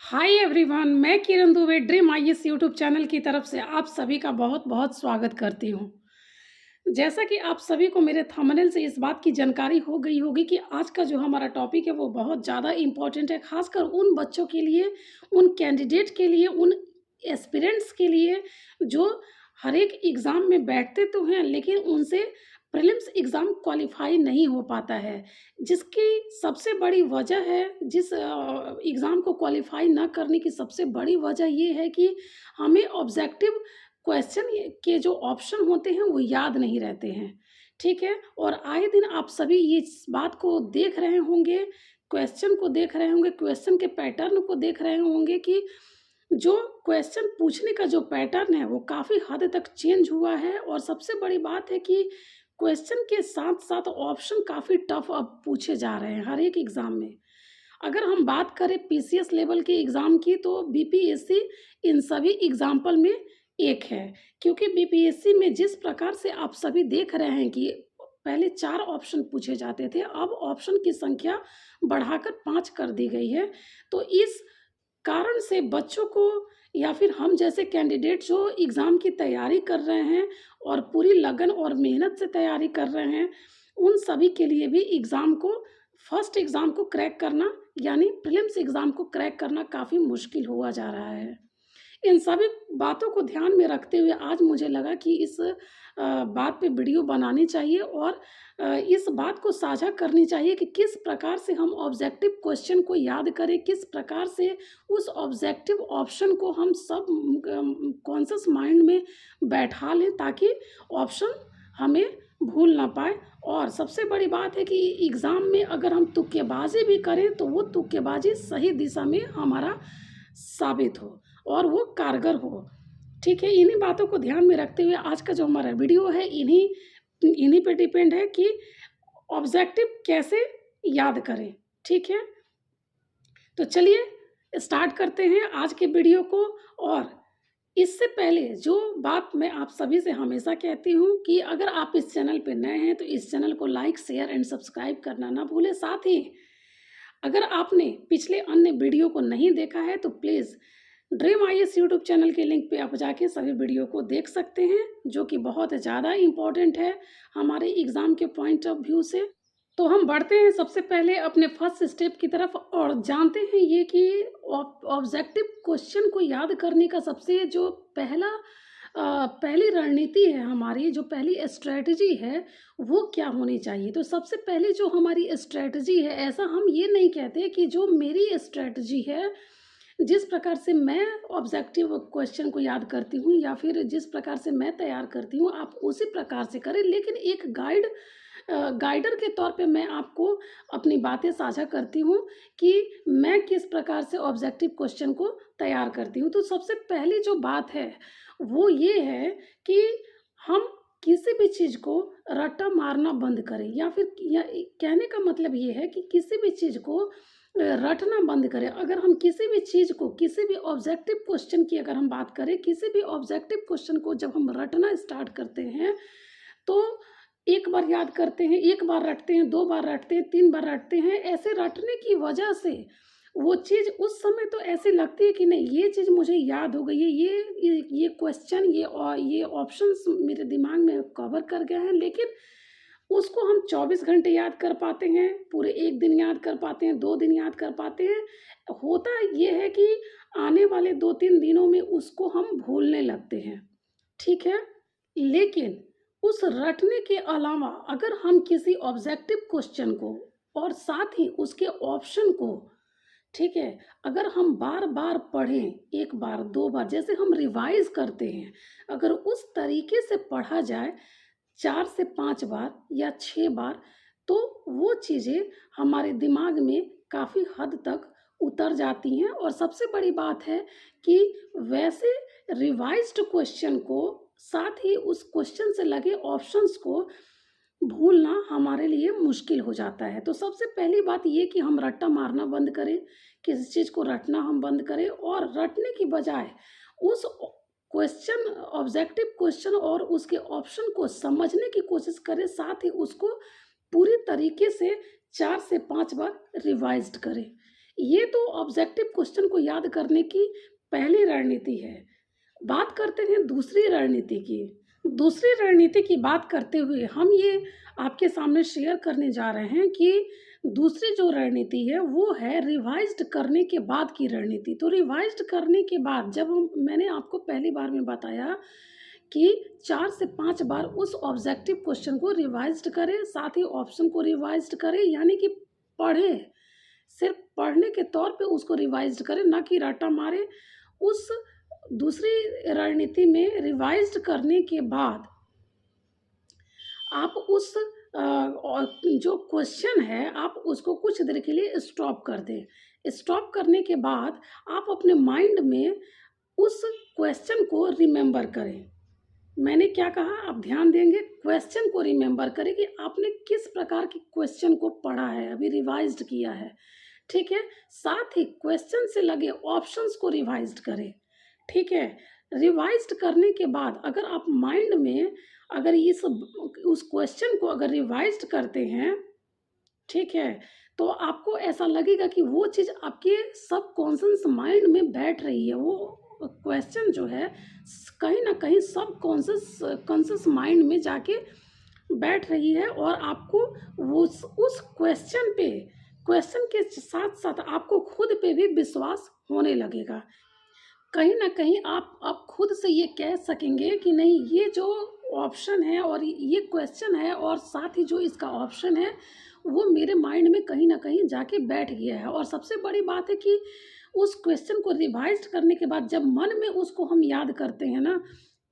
हाय everyone, मैं Kiran Dubey dream IAS YouTube channel की तरफ से आप सभी का बहुत बहुत स्वागत करती हूँ। जैसा कि आप सभी को मेरे थंबनेल से इस बात की जानकारी हो गई होगी कि आज का जो हमारा टॉपिक है वो बहुत ज़्यादा इम्पोर्टेंट है, खासकर उन बच्चों के लिए, उन कैंडिडेट के लिए, उन एस्पिरेंट्स के लिए जो हर एक एग्ज़ाम में बैठते तो हैं लेकिन उनसे प्रीलिम्स एग्ज़ाम क्वालिफाई नहीं हो पाता है। जिसकी सबसे बड़ी वजह है, जिस एग्ज़ाम को क्वालिफाई ना करने की सबसे बड़ी वजह ये है कि हमें ऑब्जेक्टिव क्वेश्चन के जो ऑप्शन होते हैं वो याद नहीं रहते हैं, ठीक है? और आए दिन आप सभी ये इस बात को देख रहे होंगे, क्वेश्चन को देख रहे होंगे, क्वेश्चन के पैटर्न को देख रहे होंगे कि जो क्वेश्चन पूछने का जो पैटर्न है वो काफ़ी हद तक चेंज हुआ है। और सबसे बड़ी बात है कि क्वेश्चन के साथ-साथ ऑप्शन काफ़ी टफ अब पूछे जा रहे हैं हर एक एग्ज़ाम में। अगर हम बात करें पीसीएस लेवल के एग्ज़ाम की तो बीपीएससी इन सभी एग्ज़ाम्पल में एक है, क्योंकि बीपीएससी में जिस प्रकार से आप सभी देख रहे हैं कि पहले 4 ऑप्शन पूछे जाते थे, अब ऑप्शन की संख्या बढ़ाकर 5 कर दी गई है। तो इस कारण से बच्चों को या फिर हम जैसे कैंडिडेट जो एग्ज़ाम की तैयारी कर रहे हैं और पूरी लगन और मेहनत से तैयारी कर रहे हैं, उन सभी के लिए भी फर्स्ट एग्ज़ाम को क्रैक करना यानी प्रीलिम्स एग्ज़ाम को क्रैक करना काफ़ी मुश्किल हुआ जा रहा है। इन सभी बातों को ध्यान में रखते हुए आज मुझे लगा कि इस बात पे वीडियो बनानी चाहिए और इस बात को साझा करनी चाहिए कि किस प्रकार से हम ऑब्जेक्टिव क्वेश्चन को याद करें, किस प्रकार से उस ऑब्जेक्टिव ऑप्शन को हम सब कॉन्शियस माइंड में बैठा लें ताकि ऑप्शन हमें भूल ना पाए। और सबसे बड़ी बात है कि एग्ज़ाम में अगर हम तुक्केबाजी भी करें तो वो तुक्केबाजी सही दिशा में हमारा साबित हो और वो कारगर हो, ठीक है? इन्हीं बातों को ध्यान में रखते हुए आज का जो हमारा वीडियो है इन्हीं इन्हीं पे डिपेंड है कि ऑब्जेक्टिव कैसे याद करें, ठीक है? तो चलिए स्टार्ट करते हैं आज के वीडियो को। और इससे पहले जो बात मैं आप सभी से हमेशा कहती हूँ कि अगर आप इस चैनल पे नए हैं तो इस चैनल को लाइक, शेयर एंड सब्सक्राइब करना ना भूलें। साथ ही अगर आपने पिछले अन्य वीडियो को नहीं देखा है तो please dream IAS YouTube channel के लिंक पे आप जाके सभी वीडियो को देख सकते हैं, जो कि बहुत ज़्यादा इम्पोर्टेंट है हमारे एग्ज़ाम के पॉइंट ऑफ व्यू से। तो हम बढ़ते हैं सबसे पहले अपने फर्स्ट स्टेप की तरफ और जानते हैं ये कि ऑब्जेक्टिव क्वेश्चन को याद करने का सबसे जो पहली रणनीति है हमारी, जो पहली स्ट्रेटजी है वो क्या होनी चाहिए। तो सबसे पहले जो हमारी स्ट्रेटजी है, ऐसा हम ये नहीं कहते कि जो मेरी स्ट्रेटजी है, जिस प्रकार से मैं ऑब्जेक्टिव क्वेश्चन को याद करती हूँ या फिर जिस प्रकार से मैं तैयार करती हूँ आप उसी प्रकार से करें, लेकिन एक गाइडर के तौर पे मैं आपको अपनी बातें साझा करती हूँ कि मैं किस प्रकार से ऑब्जेक्टिव क्वेश्चन को तैयार करती हूँ। तो सबसे पहली जो बात है वो ये है कि हम किसी भी चीज़ को रट्टा मारना बंद करें, या फिर कहने का मतलब ये है कि किसी भी चीज़ को रटना बंद करें। अगर हम किसी भी चीज़ को, किसी भी ऑब्जेक्टिव क्वेश्चन की अगर हम बात करें, किसी भी ऑब्जेक्टिव क्वेश्चन को जब हम रटना स्टार्ट करते हैं तो एक बार याद करते हैं, एक बार रटते हैं, 2 बार रटते हैं, 3 बार रटते हैं। ऐसे रटने की वजह से वो चीज़ उस समय तो ऐसी लगती है कि नहीं ये चीज़ मुझे याद हो गई है, ये क्वेश्चन, ये ऑप्शंस मेरे दिमाग में कवर कर गए हैं, लेकिन उसको हम 24 घंटे याद कर पाते हैं, पूरे 1 दिन याद कर पाते हैं, 2 दिन याद कर पाते हैं। होता ये है कि आने वाले 2-3 दिनों में उसको हम भूलने लगते हैं, ठीक है? लेकिन उस रटने के अलावा अगर हम किसी ऑब्जेक्टिव क्वेश्चन को और साथ ही उसके ऑप्शन को, ठीक है, अगर हम बार-बार पढ़ें, 1 बार, 2 बार, जैसे हम रिवाइज़ करते हैं, अगर उस तरीके से पढ़ा जाए 4 से 5 बार या 6 बार, तो वो चीज़ें हमारे दिमाग में काफ़ी हद तक उतर जाती हैं। और सबसे बड़ी बात है कि वैसे रिवाइज़्ड क्वेश्चन को, साथ ही उस क्वेश्चन से लगे ऑप्शंस को भूलना हमारे लिए मुश्किल हो जाता है। तो सबसे पहली बात ये कि हम रट्टा मारना बंद करें, किसी चीज़ को रटना हम बंद करें और रटने की बजाय उस क्वेश्चन, ऑब्जेक्टिव क्वेश्चन और उसके ऑप्शन को समझने की कोशिश करें, साथ ही उसको पूरी तरीके से 4 से 5 बार रिवाइज़्ड करें। ये तो ऑब्जेक्टिव क्वेश्चन को याद करने की पहली रणनीति है। बात करते हैं दूसरी रणनीति की। दूसरी रणनीति की बात करते हुए हम ये आपके सामने शेयर करने जा रहे हैं कि दूसरी जो रणनीति है वो है रिवाइज्ड करने के बाद की रणनीति। तो रिवाइज्ड करने के बाद जब मैंने आपको पहली बार में बताया कि 4 से 5 बार उस ऑब्जेक्टिव क्वेश्चन को रिवाइज्ड करें, साथ ही ऑप्शन को रिवाइज्ड करें, यानी कि पढ़ें, सिर्फ पढ़ने के तौर पे उसको रिवाइज्ड करें, ना कि रट्टा मारे। उस दूसरी रणनीति में रिवाइज्ड करने के बाद आप उस जो क्वेश्चन है आप उसको कुछ देर के लिए स्टॉप कर दें। स्टॉप करने के बाद आप अपने माइंड में उस क्वेश्चन को रिमेंबर करें। मैंने क्या कहा, आप ध्यान देंगे, क्वेश्चन को रिमेंबर करें कि आपने किस प्रकार के क्वेश्चन को पढ़ा है, अभी रिवाइज्ड किया है, ठीक है। साथ ही क्वेश्चन से लगे ऑप्शंस को रिवाइज्ड करें, ठीक है। रिवाइज्ड करने के बाद अगर आप माइंड में अगर उस क्वेश्चन को अगर रिवाइज्ड करते हैं, ठीक है, तो आपको ऐसा लगेगा कि वो चीज़ आपके सबकॉन्शियस माइंड में बैठ रही है। वो क्वेश्चन जो है कहीं ना कहीं कॉन्शियस माइंड में जाके बैठ रही है और आपको उस क्वेश्चन के साथ साथ आपको खुद पे भी विश्वास होने लगेगा। कहीं ना कहीं आप खुद से ये कह सकेंगे कि नहीं, ये जो ऑप्शन है और ये क्वेश्चन है और साथ ही जो इसका ऑप्शन है वो मेरे माइंड में कहीं ना कहीं जाके बैठ गया है। और सबसे बड़ी बात है कि उस क्वेश्चन को रिवाइज करने के बाद जब मन में उसको हम याद करते हैं ना,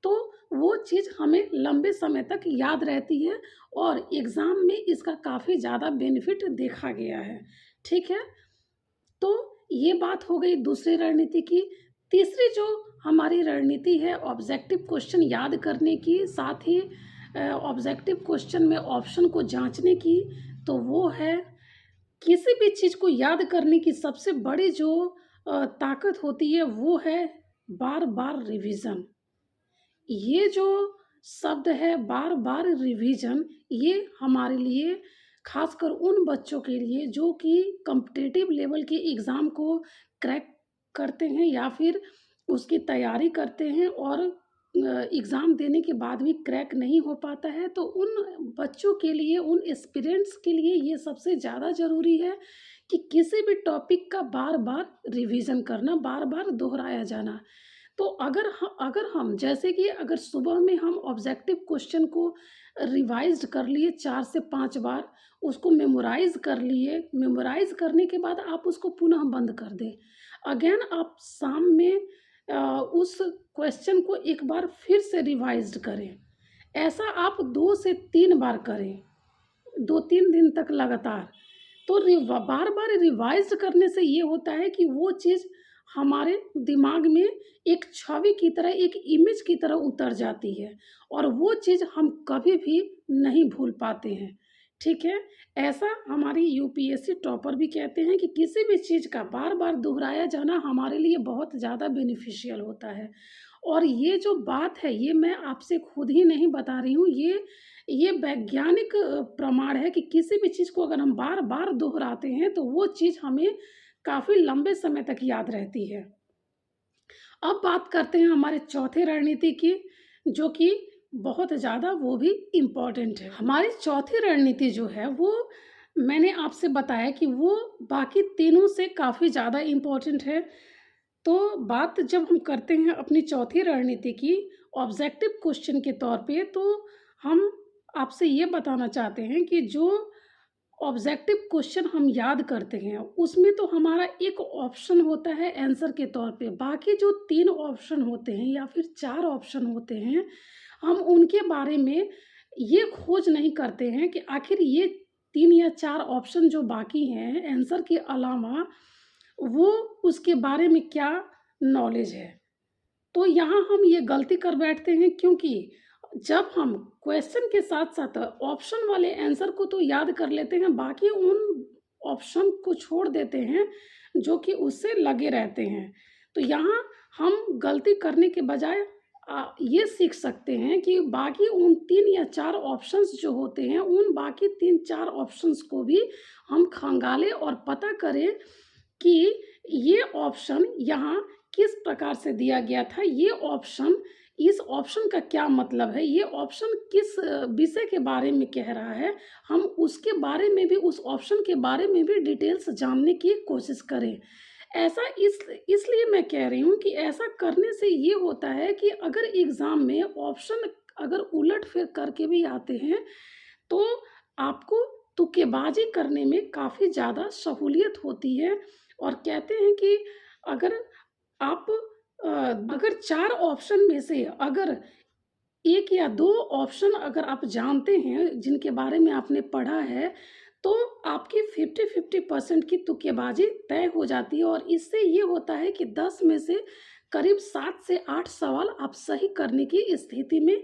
तो वो चीज़ हमें लंबे समय तक याद रहती है और एग्ज़ाम में इसका काफ़ी ज़्यादा बेनिफिट देखा गया है, ठीक है। तो ये बात हो गई दूसरी रणनीति की। तीसरी जो हमारी रणनीति है ऑब्जेक्टिव क्वेश्चन याद करने की, साथ ही ऑब्जेक्टिव क्वेश्चन में ऑप्शन को जांचने की, तो वो है किसी भी चीज़ को याद करने की सबसे बड़ी जो ताकत होती है वो है बार बार रिवीजन। ये जो शब्द है बार बार रिवीजन, ये हमारे लिए खासकर उन बच्चों के लिए जो कि कॉम्पिटिटिव लेवल के एग्ज़ाम को क्रैक करते हैं या फिर उसकी तैयारी करते हैं और एग्ज़ाम देने के बाद भी क्रैक नहीं हो पाता है, तो उन बच्चों के लिए, उन एस्पिरेंट्स के लिए ये सबसे ज़्यादा ज़रूरी है कि किसी भी टॉपिक का बार बार रिवीजन करना, बार बार दोहराया जाना। तो अगर हम जैसे कि अगर सुबह में हम ऑब्जेक्टिव क्वेश्चन को रिवाइज्ड कर लिए 4 से 5 बार, उसको मेमोराइज़ कर लिए, मेमोराइज़ करने के बाद आप उसको पुनः बंद कर दें। अगेन आप शाम में उस क्वेश्चन को एक बार फिर से रिवाइज्ड करें। ऐसा आप 2 से 3 बार करें, 2-3 दिन तक लगातार। तो बार बार रिवाइज्ड करने से ये होता है कि वो चीज़ हमारे दिमाग में एक छवि की तरह, एक इमेज की तरह उतर जाती है और वो चीज़ हम कभी भी नहीं भूल पाते हैं, ठीक है। ऐसा हमारी यूपीएससी टॉपर भी कहते हैं कि किसी भी चीज़ का बार बार दोहराया जाना हमारे लिए बहुत ज़्यादा बेनिफिशियल होता है। और ये जो बात है ये मैं आपसे खुद ही नहीं बता रही हूँ, ये वैज्ञानिक प्रमाण है कि किसी भी चीज़ को अगर हम बार बार दोहराते हैं तो वो चीज़ हमें काफ़ी लंबे समय तक याद रहती है। अब बात करते हैं हमारे चौथे रणनीति की, जो कि बहुत ज़्यादा वो भी इम्पॉर्टेंट है। हमारी चौथी रणनीति जो है वो मैंने आपसे बताया कि वो बाकी तीनों से काफ़ी ज़्यादा इम्पॉर्टेंट है। तो बात जब हम करते हैं अपनी चौथी रणनीति की ऑब्जेक्टिव क्वेश्चन के तौर पे, तो हम आपसे ये बताना चाहते हैं कि जो ऑब्जेक्टिव क्वेश्चन हम याद करते हैं उसमें तो हमारा एक ऑप्शन होता है आंसर के तौर पे, बाकी जो 3 ऑप्शन होते हैं या फिर 4 ऑप्शन होते हैं, हम उनके बारे में ये खोज नहीं करते हैं कि आखिर ये 3 या 4 ऑप्शन जो बाकी हैं आंसर के अलावा वो उसके बारे में क्या नॉलेज है। तो यहाँ हम ये गलती कर बैठते हैं, क्योंकि जब हम क्वेश्चन के साथ साथ ऑप्शन वाले आंसर को तो याद कर लेते हैं, बाकी उन ऑप्शन को छोड़ देते हैं जो कि उससे लगे रहते हैं। तो यहाँ हम गलती करने के बजाय ये सीख सकते हैं कि बाकी उन 3 या 4 ऑप्शंस जो होते हैं, उन बाकी 3-4 ऑप्शंस को भी हम खंगालें और पता करें कि ये ऑप्शन यहाँ किस प्रकार से दिया गया था, ये ऑप्शन, इस ऑप्शन का क्या मतलब है, ये ऑप्शन किस विषय के बारे में कह रहा है, हम उसके बारे में भी, उस ऑप्शन के बारे में भी डिटेल्स जानने की कोशिश करें। ऐसा इसलिए मैं कह रही हूँ कि ऐसा करने से ये होता है कि अगर एग्ज़ाम में ऑप्शन अगर उलट-फेर करके भी आते हैं, तो आपको तुक्केबाज़ी करने में काफ़ी ज़्यादा सहूलियत होती है। और कहते हैं कि अगर आप अगर 4 ऑप्शन में से अगर 1 या 2 ऑप्शन अगर आप जानते हैं, जिनके बारे में आपने पढ़ा है, तो आपकी 50-50% की तुक्केबाज़ी तय हो जाती है और इससे ये होता है कि 10 में से करीब 7 से 8 सवाल आप सही करने की स्थिति में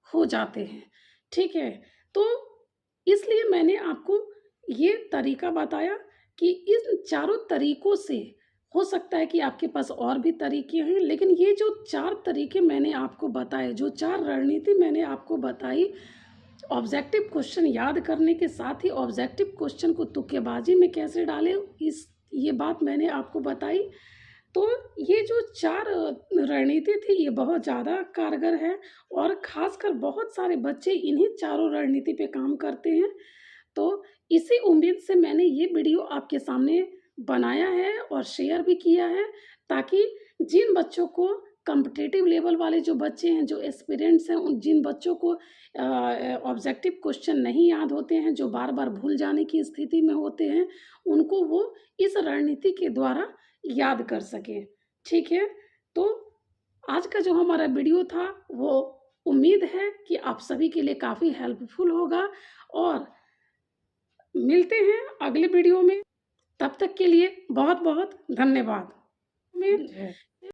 हो जाते हैं, ठीक है? तो इसलिए मैंने आपको ये तरीका बताया कि इन चारों तरीकों से हो सकता है कि आपके पास और भी तरीके हैं, लेकिन ये जो 4 तरीके मैंने आपको बताए, जो 4 रणनीति मैंने आपको बताई, ऑब्जेक्टिव क्वेश्चन याद करने के साथ ही ऑब्जेक्टिव क्वेश्चन को तुक्केबाजी में कैसे डालें, ये बात मैंने आपको बताई। तो ये जो 4 रणनीति थी, ये बहुत ज़्यादा कारगर है और ख़ासकर बहुत सारे बच्चे इन्हीं चारों रणनीति पे काम करते हैं। तो इसी उम्मीद से मैंने ये वीडियो आपके सामने बनाया है और शेयर भी किया है, ताकि जिन बच्चों को कॉम्पिटिटिव लेवल वाले जो बच्चे हैं, जो एस्पिरेंट्स हैं, उन जिन बच्चों को ऑब्जेक्टिव क्वेश्चन नहीं याद होते हैं, जो बार-बार भूल जाने की स्थिति में होते हैं, उनको वो इस रणनीति के द्वारा याद कर सकें, ठीक है? तो आज का जो हमारा वीडियो था, वो उम्मीद है कि आप सभी के लिए काफ़ी हेल्पफुल होगा और मिलते हैं अगले वीडियो में। तब तक के लिए बहुत-बहुत धन्यवाद। उम्मीद है